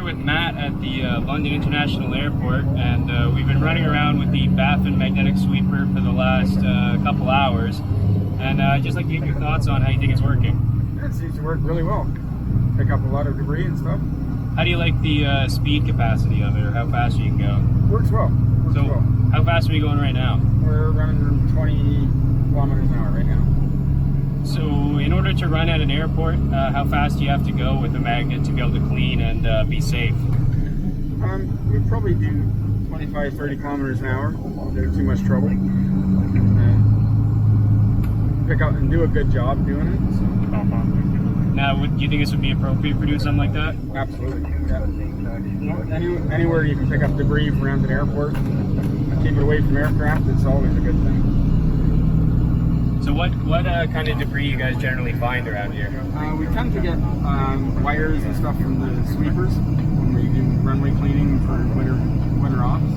here with Matt at the London International Airport, and we've been running around with the Baffin magnetic sweeper for the last couple hours. And I'd just like to get your thoughts on how you think it's working. It seems to work really well. Pick up a lot of debris and stuff. How do you like the speed capacity of it, or how fast you can go? Works well. Works well. How fast are we going right now? We're running 20 kilometers an hour right now. So in order to run at an airport, how fast do you have to go with a magnet to be able to clean and be safe? We probably do 25, 30 kilometers an hour without too much trouble. Pick up and do a good job doing it. So. Now, do you think this would be appropriate for doing something like that? Absolutely. Yeah. Anywhere you can pick up debris around an airport, keep it away from aircraft, it's always a good thing. So what kind of debris you guys generally find around here? We tend to get wires and stuff from the sweepers when we do runway cleaning for winter ops.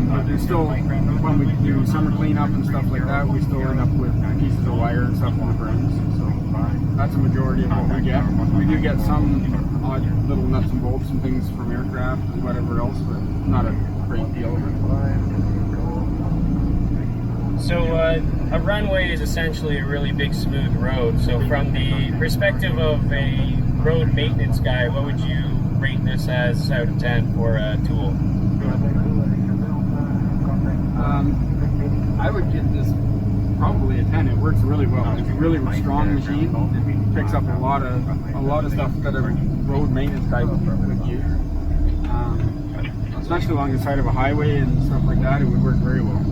But there's still, when we do summer cleanup and stuff like that, we still end up with pieces of wire and stuff on the grounds. So that's a majority of what we get. We do get some odd little nuts and bolts and things from aircraft and whatever else, but not a great deal of it. So a runway is essentially a really big smooth road. So from the perspective of a road maintenance guy, what would you rate this as out of 10 for a tool? I would give this probably a 10. It works really well. It's a really strong machine. It picks up a lot of stuff that a road maintenance guy would use. Especially along the side of a highway and stuff like that, it would work very well.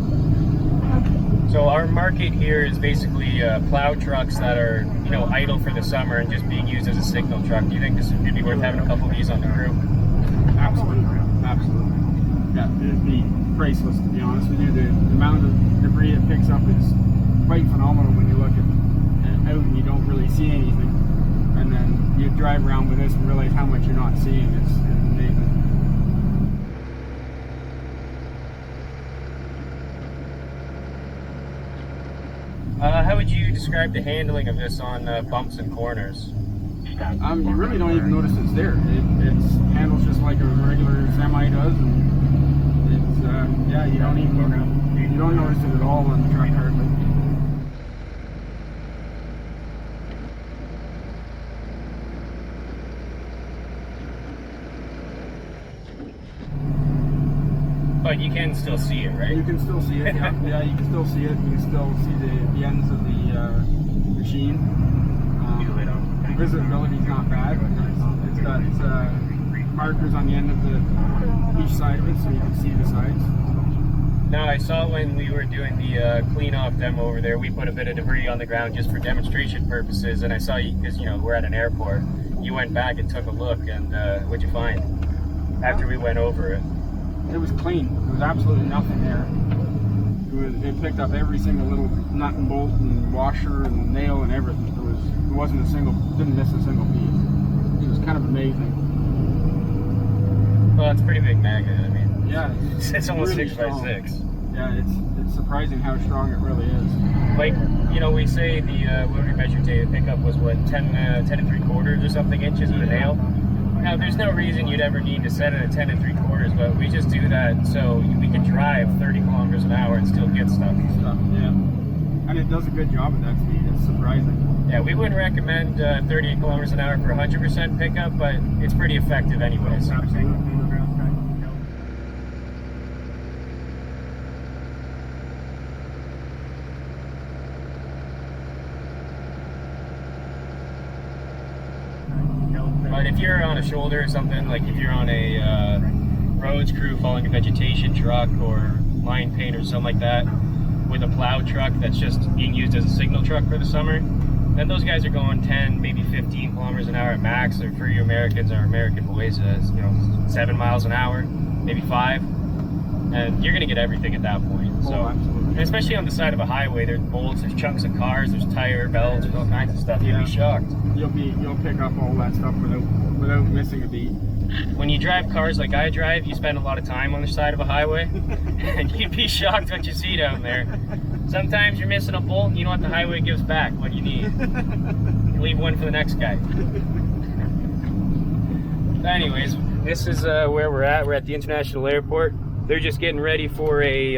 So our market here is basically plow trucks that are, idle for the summer and just being used as a signal truck. Do you think this would be worth having a couple of these on the crew? Absolutely, absolutely. Yeah, it'd be priceless, to be honest with you. The amount of debris it picks up is quite phenomenal when you look at out and you don't really see anything, and then you drive around with this and realize how much you're not seeing. It's amazing. How would you describe the handling of this on bumps and corners? You really don't even notice it's there. It handles just like a regular semi does, and it's yeah, you don't notice it at all on the truck hardly. But you can still see it, right? You can still see it. Yeah, you can still see it. You can still see the ends of the machine. Visibility is not bad. It's got markers on the end of each side of it, so you can see the sides. Now, I saw when we were doing the clean-off demo over there, we put a bit of debris on the ground just for demonstration purposes, and I saw you, because we're at an airport, you went back and took a look, and what'd you find after we went over it? It was clean. There was absolutely nothing there. It picked up every single little nut and bolt and washer and nail and everything. Didn't miss a single piece. It was kind of amazing. Well, it's a pretty big magnet. I mean, yeah, it's almost really 6 by 6. Yeah, it's surprising how strong it really is. Like, we say the what we measured today, the pickup was what, 10 3/4 or something inches with a nail. Now, there's no reason you'd ever need to set it at 10 3/4, but we just do that so we can drive 30 kilometers an hour and still get stuff. Yeah, and it does a good job at that speed. It's surprising. Yeah, we wouldn't recommend 30 kilometers an hour for 100% pickup, but it's pretty effective anyways. Absolutely. But if you're on a shoulder or something, like if you're on a roads crew following a vegetation truck or line paint or something like that, with a plow truck that's just being used as a signal truck for the summer, then those guys are going 10, maybe 15 kilometers an hour at max, or for you Americans or American boys, 7 miles an hour, maybe 5, and you're gonna get everything at that point. So, and especially on the side of a highway, there's bolts, there's chunks of cars, there's tire belts, there's all kinds of stuff. You'll be shocked. You'll pick up all that stuff without missing a beat. When you drive cars like I drive, you spend a lot of time on the side of a highway, and you'd be shocked what you see down there. Sometimes you're missing a bolt, and you know what, the highway gives back what you need. You leave one for the next guy. But anyways, This is where we're at. We're at the International Airport. They're just getting ready for a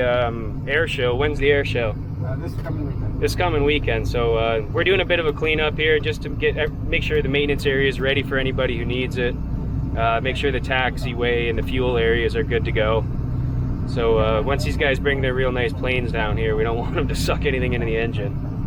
air show. When's the air show? This coming weekend. This coming weekend. So we're doing a bit of a cleanup here just to make sure the maintenance area is ready for anybody who needs it. Make sure the taxiway and the fuel areas are good to go. So once these guys bring their real nice planes down here, we don't want them to suck anything into the engine.